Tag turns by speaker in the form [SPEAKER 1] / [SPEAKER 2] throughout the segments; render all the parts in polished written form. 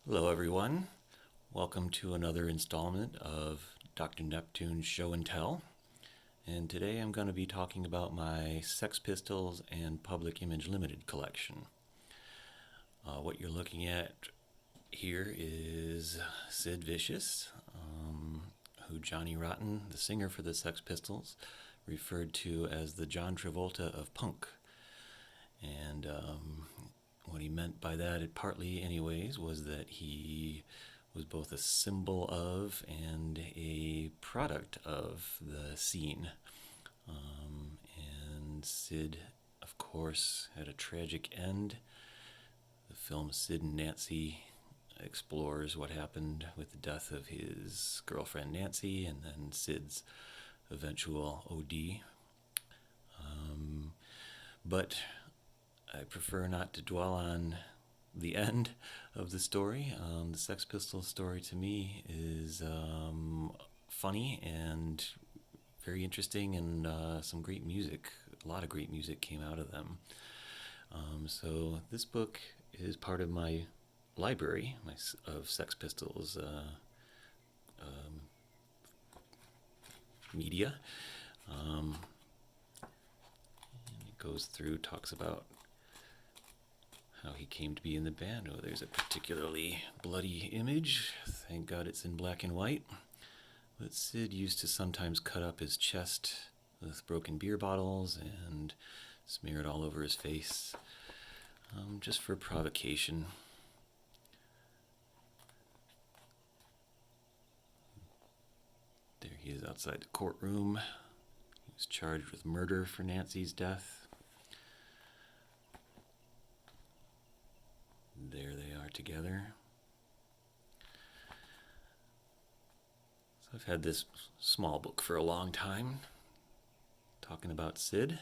[SPEAKER 1] Hello, everyone. Welcome to another installment of Dr. Neptune's Show and Tell. And today I'm going to be talking about my Sex Pistols and Public Image Limited collection. What you're looking at here is Sid Vicious, who Johnny Rotten, the singer for the Sex Pistols, referred to as the John Travolta of punk. And what he meant by that, partly anyways, was that he was both a symbol of and a product of the scene. And Sid, of course, had a tragic end. The film Sid and Nancy explores what happened with the death of his girlfriend Nancy and then Sid's eventual OD. But I prefer not to dwell on the end of the story. The Sex Pistols story to me is funny and very interesting, and some great music. A lot of great music came out of them. So this book is part of my library of Sex Pistols media. It goes through, talks about how he came to be in the band. Oh, there's a particularly bloody image. Thank God it's in black and white. But Sid used to sometimes cut up his chest with broken beer bottles and smear it all over his face, just for provocation. There he is outside the courtroom. He was charged with murder for Nancy's death. There they are together. So I've had this small book for a long time, talking about Sid.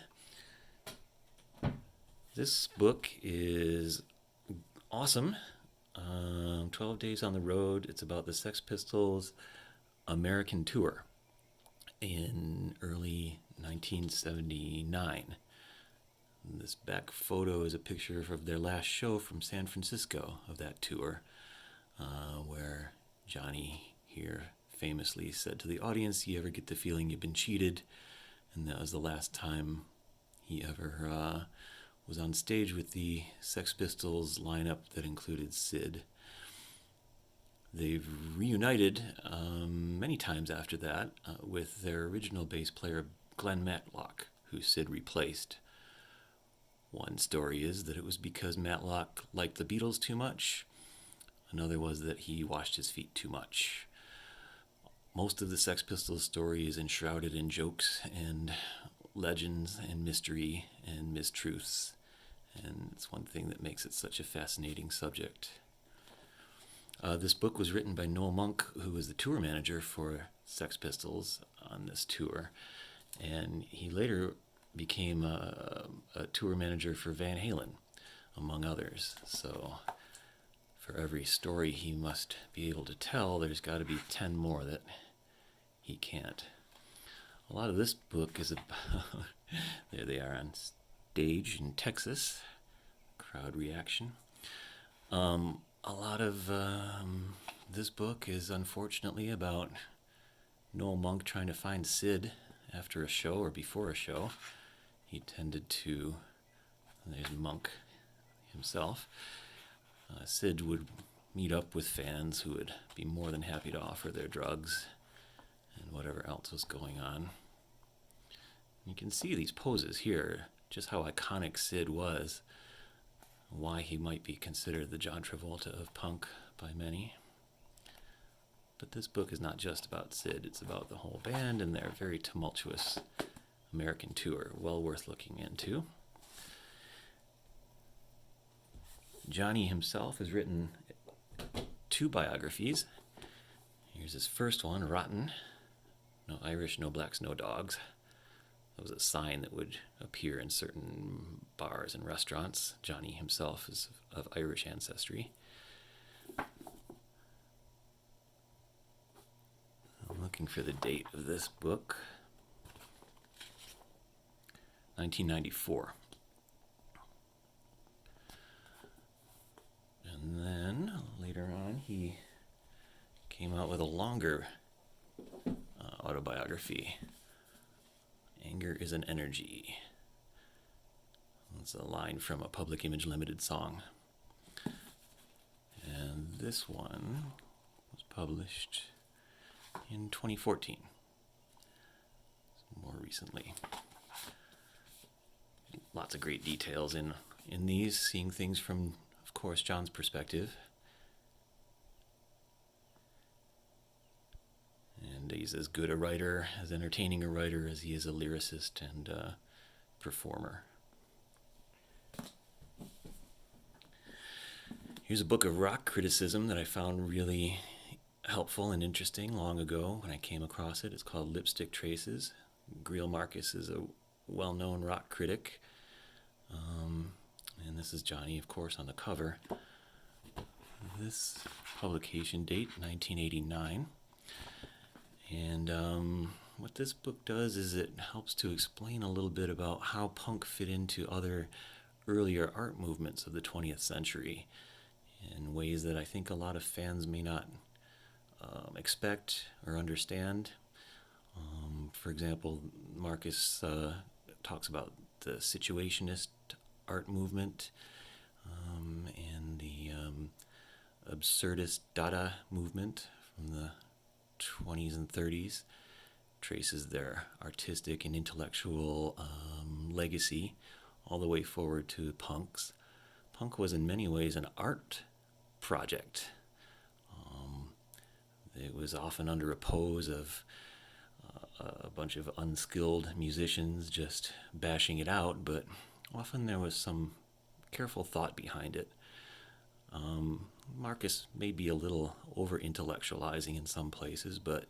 [SPEAKER 1] This book is awesome. 12 Days on the Road. It's about the Sex Pistols' American tour in early 1979. This back photo is a picture of their last show from San Francisco of that tour, where Johnny here famously said to the audience, "You ever get the feeling you've been cheated?" And that was the last time he ever was on stage with the Sex Pistols lineup that included Sid. They've reunited many times after that with their original bass player Glenn Matlock, who Sid replaced. One story is that it was because Matlock liked the Beatles too much. Another was that he washed his feet too much. Most of the Sex Pistols story is enshrouded in jokes and legends and mystery and mistruths. And it's one thing that makes it such a fascinating subject. This book was written by Noel Monk, who was the tour manager for Sex Pistols on this tour. And he later became a tour manager for Van Halen, among others. So for every story he must be able to tell, there's got to be 10 more that he can't. A lot of this book is about... There they are on stage in Texas. Crowd reaction. A lot of this book is unfortunately about Noel Monk trying to find Sid after a show or before a show. He tended to... There's Monk himself. Sid would meet up with fans who would be more than happy to offer their drugs and whatever else was going on. You can see these poses here, just how iconic Sid was, why he might be considered the John Travolta of punk by many. But this book is not just about Sid, it's about the whole band and their very tumultuous American tour, well worth looking into. Johnny himself has written 2 biographies. Here's his first one, Rotten. No Irish, no blacks, no dogs. That was a sign that would appear in certain bars and restaurants. Johnny himself is of Irish ancestry. I'm looking for the date of this book. 1994. And then later on came out with a longer autobiography. Anger is an energy. That's a line from a Public Image Limited song. And this one was published in 2014, more recently. Lots of great details in these, seeing things from, of course, John's perspective. And he's as good a writer, as entertaining a writer as he is a lyricist and performer. Here's a book of rock criticism that I found really helpful and interesting long ago when I came across it. It's called Lipstick Traces. Greil Marcus is a well-known rock critic. And this is Johnny, of course, on the cover. This publication date, 1989. And what this book does is it helps to explain a little bit about how punk fit into other earlier art movements of the 20th century in ways that I think a lot of fans may not expect or understand. For example, Marcus talks about the situationist art movement and the absurdist Dada movement from the 20s and 30s, traces their artistic and intellectual legacy all the way forward to punks. Punk was in many ways an art project. It was often under a pose of a bunch of unskilled musicians just bashing it out, but often there was some careful thought behind it. Marcus may be a little over-intellectualizing in some places, but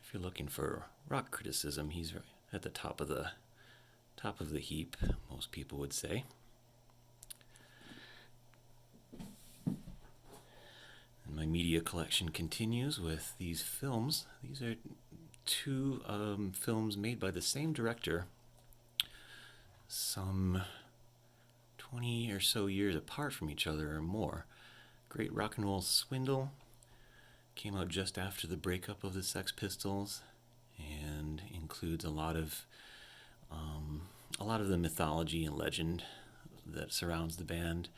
[SPEAKER 1] if you're looking for rock criticism, he's at the top of the heap, most people would say. And my media collection continues with these films. These are two films made by the same director, some 20 or so years apart from each other or more. Great Rock and Roll Swindle came out just after the breakup of the Sex Pistols and includes a lot of the mythology and legend that surrounds the band.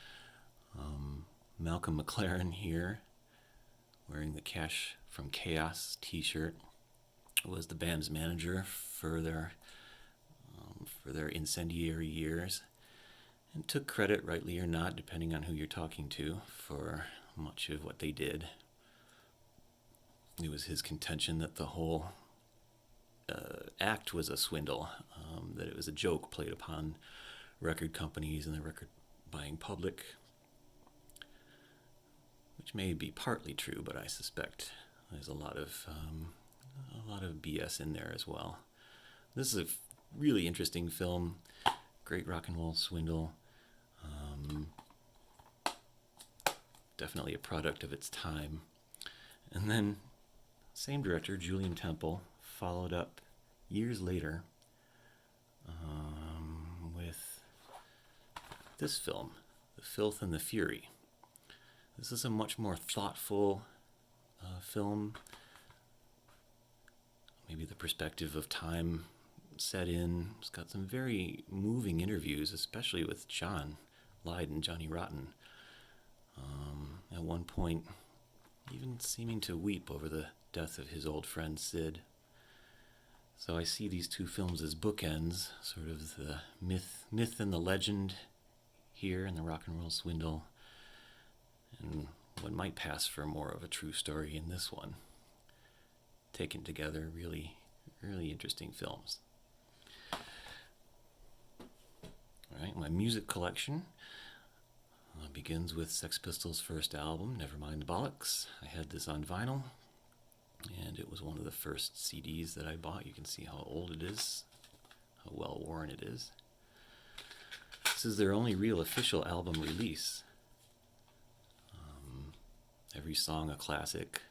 [SPEAKER 1] Malcolm McLaren here, wearing the Cash from Chaos t-shirt, was the band's manager for their incendiary years, and took credit, rightly or not, depending on who you're talking to, for much of what they did. It was his contention that the whole act was a swindle, that it was a joke played upon record companies and the record buying public, which may be partly true, but I suspect there's a lot of BS in there as well. This is a really interesting film. Great Rock and Roll Swindle. Definitely a product of its time. And then, same director, Julian Temple, followed up years later with this film, The Filth and the Fury. This is a much more thoughtful film. Maybe the perspective of time set in. It's got some very moving interviews, especially with John Lydon, Johnny Rotten. At one point, even seeming to weep over the death of his old friend Sid. So I see these two films as bookends, sort of the myth and the legend here in the Rock and Roll Swindle, and what might pass for more of a true story in this one. Taken together, really, really interesting films. All right, my music collection begins with Sex Pistols' first album, Nevermind the Bollocks. I had this on vinyl, and it was one of the first CDs that I bought. You can see how old it is, how well worn it is. This is their only real official album release. Every song a classic.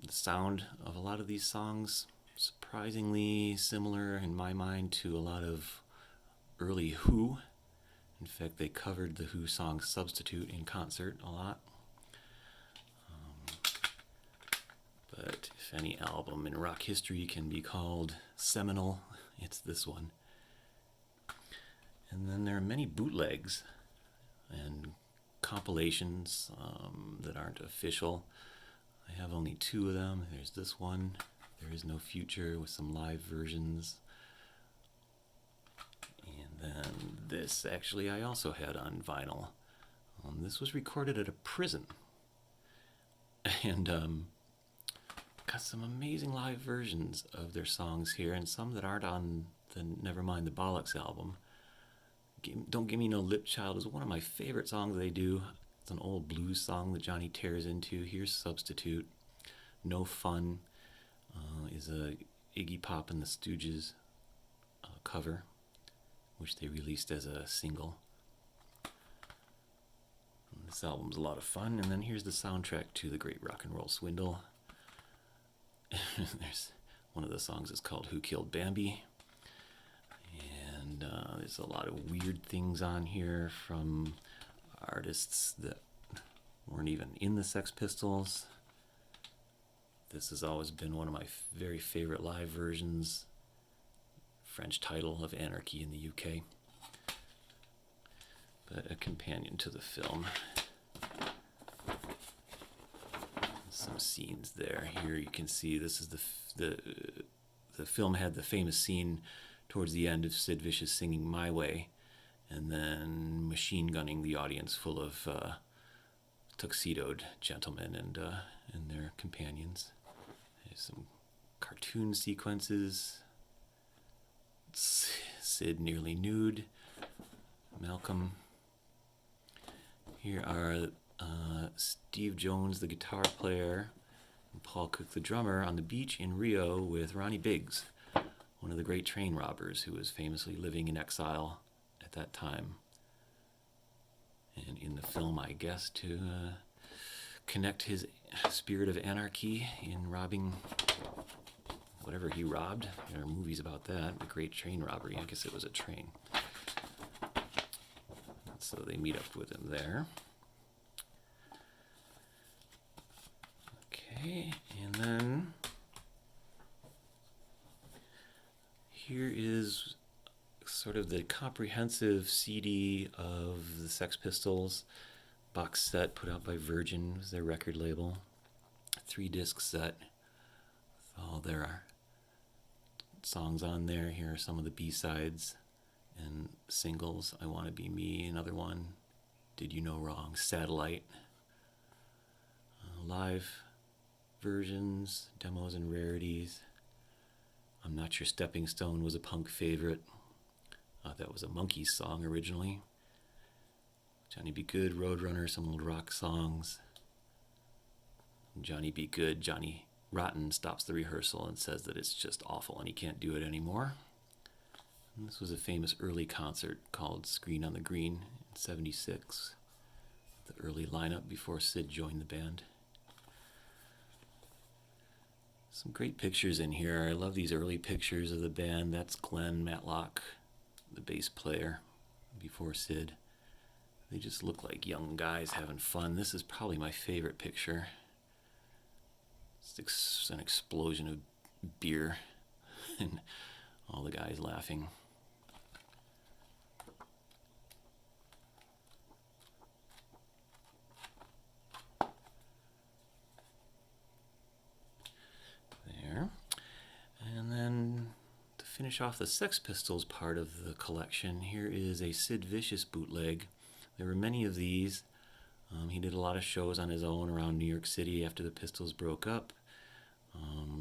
[SPEAKER 1] The sound of a lot of these songs surprisingly similar in my mind to a lot of early Who. In fact, they covered the Who song Substitute in concert a lot. But if any album in rock history can be called seminal, it's this one. And then there are many bootlegs and compilations that aren't official. I have only 2 of them. There's this one, There Is No Future, with some live versions. And then this, actually, I also had on vinyl. This was recorded at a prison. And got some amazing live versions of their songs here, and some that aren't on the Nevermind the Bollocks album. Don't Give Me No Lip Child is one of my favorite songs they do. It's an old blues song that Johnny tears into. Here's Substitute. No Fun is a Iggy Pop and the Stooges cover, which they released as a single. And this album's a lot of fun. And then here's the soundtrack to The Great Rock and Roll Swindle. There's one of the songs is called Who Killed Bambi. And there's a lot of weird things on here from artists that weren't even in the Sex Pistols. This has always been one of my very favorite live versions. French title of Anarchy in the UK. But a companion to the film. Some scenes there. Here you can see this is the film had the famous scene towards the end of Sid Vicious singing My Way, and then machine gunning the audience full of tuxedoed gentlemen and their companions. There's some cartoon sequences. Sid nearly nude. Malcolm. Here are Steve Jones, the guitar player, and Paul Cook, the drummer, on the beach in Rio with Ronnie Biggs, one of the great train robbers who was famously living in exile at that time. And in the film, I guess, to connect his spirit of anarchy in robbing whatever he robbed. There are movies about that, the great train robbery. I guess it was a train. So they meet up with him there. Okay, and then here is sort of the comprehensive CD of the Sex Pistols box set put out by Virgin, was their record label. 3-disc set with all their songs on there. Here are some of the B-sides and singles. I Want to Be Me, another one. Did You Know Wrong? Satellite. Live versions, demos and rarities. I'm Not Your Stepping Stone was a punk favorite. That was a Monkees song originally. Johnny Be Good, Roadrunner, some old rock songs. Johnny Be Good, Johnny Rotten stops the rehearsal and says that it's just awful and he can't do it anymore. And this was a famous early concert called Screen on the Green in '76. The early lineup before Sid joined the band. Some great pictures in here. I love these early pictures of the band. That's Glenn Matlock, the bass player, before Sid. They just look like young guys having fun. This is probably my favorite picture. It's an explosion of beer and all the guys laughing. There. And then to finish off the Sex Pistols part of the collection, here is a Sid Vicious bootleg. There were many of these. He did a lot of shows on his own around New York City after the Pistols broke up.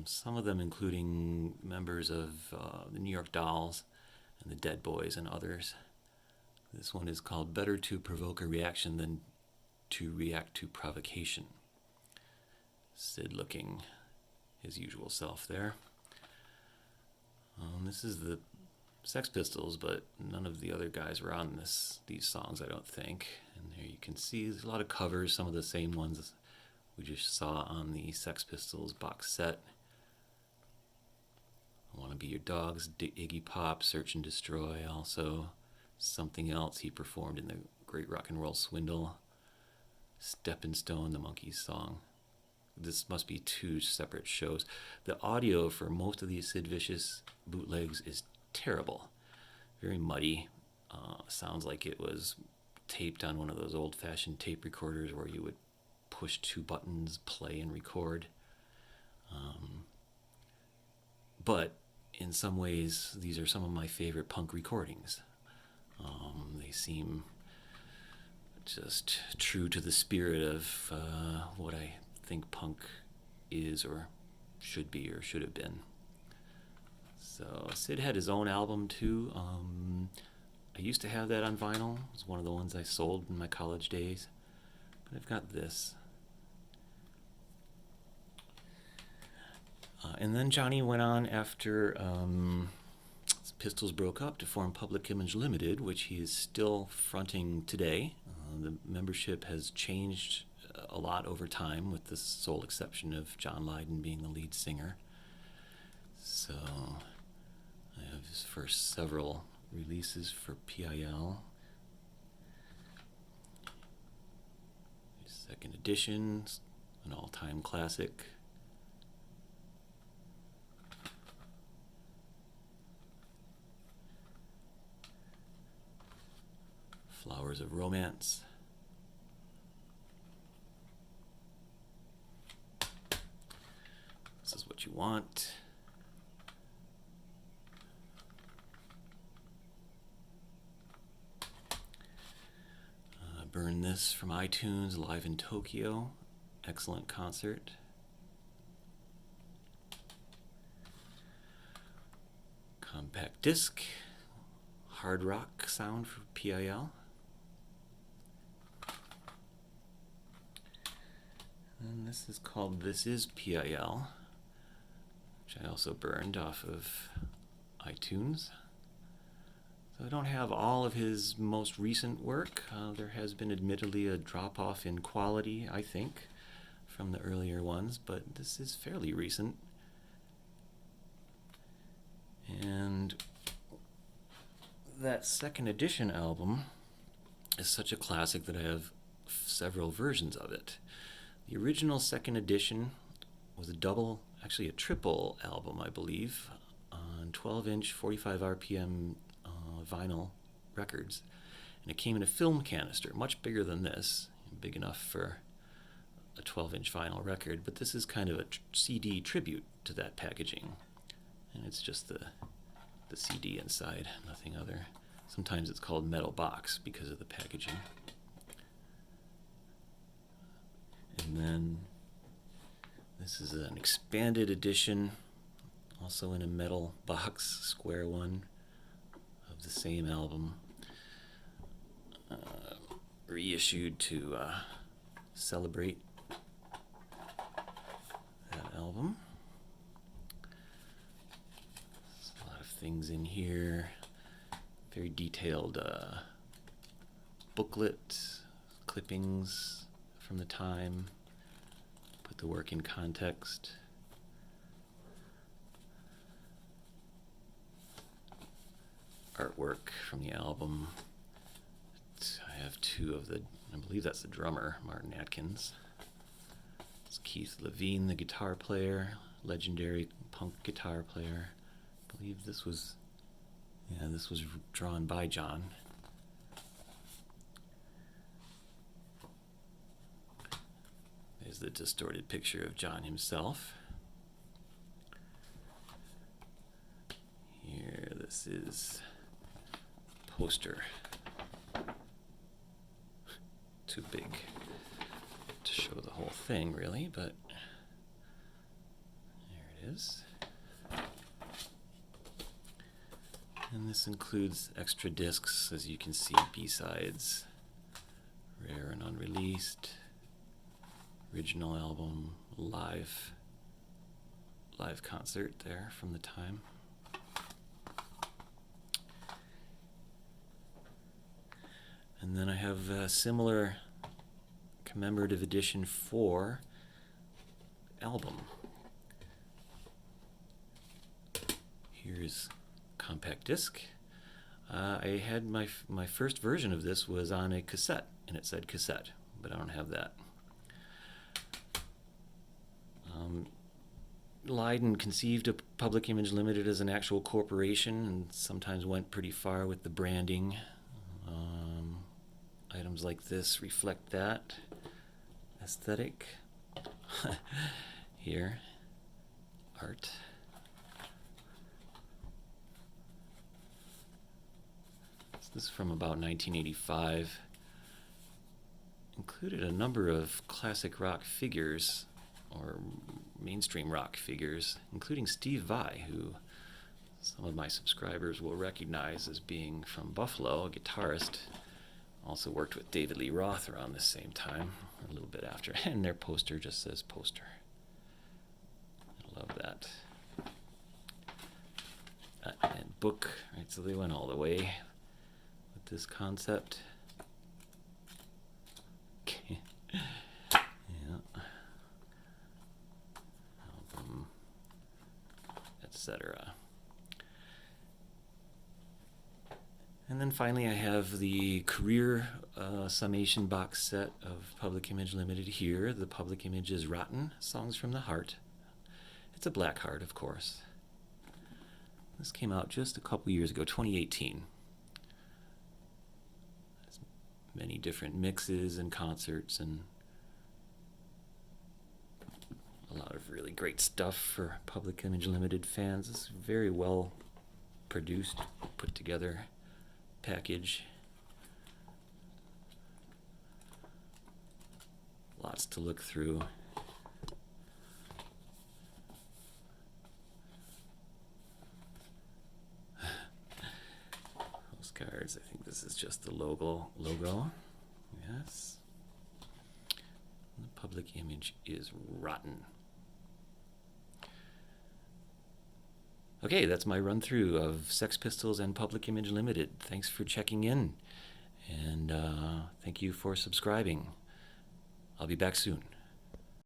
[SPEAKER 1] Some of them including members of the New York Dolls and the Dead Boys and others. This one is called Better to Provoke a Reaction Than to React to Provocation. Sid looking his usual self there. This is the Sex Pistols, but none of the other guys were on these songs, I don't think. And there you can see there's a lot of covers, some of the same ones we just saw on the Sex Pistols box set. I Want to Be Your Dogs, Iggy Pop, Search and Destroy, also Something Else he performed in the Great Rock and Roll Swindle, Steppin' Stone, the Monkees song. this must be two separate shows. The audio for most of these Sid Vicious bootlegs is terrible, very muddy. Sounds like it was taped on one of those old-fashioned tape recorders where you would push two buttons, play and record. But in some ways, these are some of my favorite punk recordings. They seem just true to the spirit of what I think punk is or should be or should have been. So Sid had his own album too. I used to have that on vinyl. It was one of the ones I sold in my college days. But I've got this. And then Johnny went on after Pistols broke up to form Public Image Limited, which he is still fronting today. The membership has changed a lot over time, with the sole exception of John Lydon being the lead singer. So I have his first several releases for PIL. Second edition, an all-time classic. Flowers of Romance. This is what you want. Burn This from iTunes, live in Tokyo. Excellent concert. Compact disc, hard rock sound for PIL. And this is called This Is PIL, which I also burned off of iTunes. So I don't have all of his most recent work. There has been admittedly a drop-off in quality, I think, from the earlier ones, but this is fairly recent. And that second edition album is such a classic that I have several versions of it. The original second edition was a triple album, I believe, on 12-inch, 45 RPM vinyl records. And it came in a film canister, much bigger than this, big enough for a 12-inch vinyl record, but this is kind of a CD tribute to that packaging. And it's just the CD inside, nothing other. Sometimes it's called metal box because of the packaging. And then this is an expanded edition, also in a metal box, square one, of the same album, reissued to celebrate that album. There's a lot of things in here, very detailed booklet, clippings from the time, put the work in context. Artwork from the album. I have two of I believe that's the drummer, Martin Atkins. It's Keith Levine, the guitar player, legendary punk guitar player. I believe this was drawn by John. There's the distorted picture of John himself. Here, this is poster. Too big to show the whole thing, really, but there it is. And this includes extra discs, as you can see, B-sides, rare and unreleased, original album, live concert there from the time. And then I have a similar commemorative edition 4 album. Here's compact disc. I had my first version of this was on a cassette, and it said cassette, but I don't have that. Lied and conceived of Public Image Limited as an actual corporation and sometimes went pretty far with the branding. Items like this reflect that aesthetic. Here, art. This is from about 1985. Included a number of classic rock figures, or mainstream rock figures, including Steve Vai, who some of my subscribers will recognize as being from Buffalo, a guitarist. Also worked with David Lee Roth around the same time, a little bit after, and their poster just says poster. I love that. And book, right, so they went all the way with this concept. Okay. Yeah. Album, etc. And then finally I have the career summation box set of Public Image Limited here. The Public Image is Rotten, Songs from the Heart. It's a black heart, of course. This came out just a couple years ago, 2018. There's many different mixes and concerts and a lot of really great stuff for Public Image Limited fans. It's very well produced, put together package. Lots to look through. Postcards. I think this is just the logo. Yes. The Public Image is Rotten. Okay, that's my run through of Sex Pistols and Public Image Limited. Thanks for checking in, and thank you for subscribing. I'll be back soon.